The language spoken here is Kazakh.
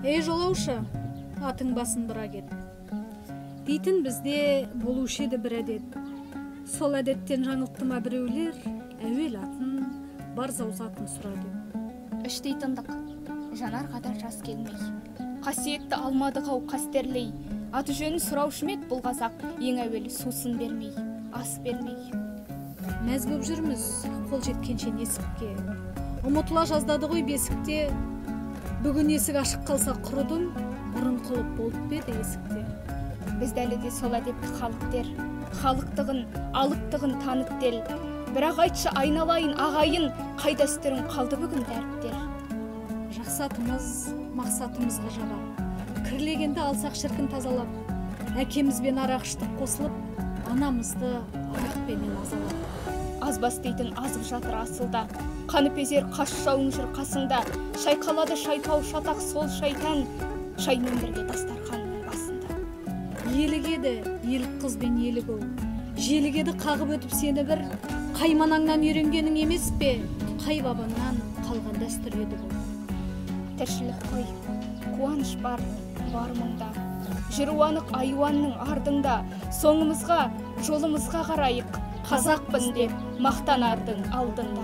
Эй жолаушы, атың басын бұра кет. Дейтін бізде болушы еді бір әдет. Сол әдеттен жаңылттыма біреулер, әуел атын, бар заузатын сұрады. Іштей тындық, жанарға да жас келмей. Қасиетті алмадық ау қастерлей. Аты жөнін сұраушы мед бұл қазақ, ең әуелі сусын бермей, ас бермей. Мәз боп жүрміз, қол жеткенше несіпке. Ұмытыла жаздады ғой бесікте. Бүгін есік ашық қалса құрыдым, бұрын құлып болып беді есікте. Бізді әлі де сол әдепті халық дер, халықтығын, алыптығын танып дел. Бірақ айтшы айналайын ағайын, қай дәстүрің қалды бүгін дәріптер. Жақсатымыз, мақсатымызға жабап, кірлегенді алсақ шіркін тазалап, әкемізбен арақ іштік қосылып, анамызды арақпенен азалап. Азбас дейтін азып жатыр асылда, қаныпезер қаш жауын жүр қасыңда, шайқалады шайтау шатақ сол шайтан, шаймен бірге дастарханның басында. Елігеді, елік қыз бен елік ол, желігеді қағып өтіп сені бір, қайманаңнан үйренгенің емес пе, қай бабаңнан қалған дәстүр еді бұл. Тіршілік қой, қуаныш бар мұнда, жүруанық айуанның ардыңда, соңымызға, жолымызға қарайық, қазақпын деп мақтанардың алдында.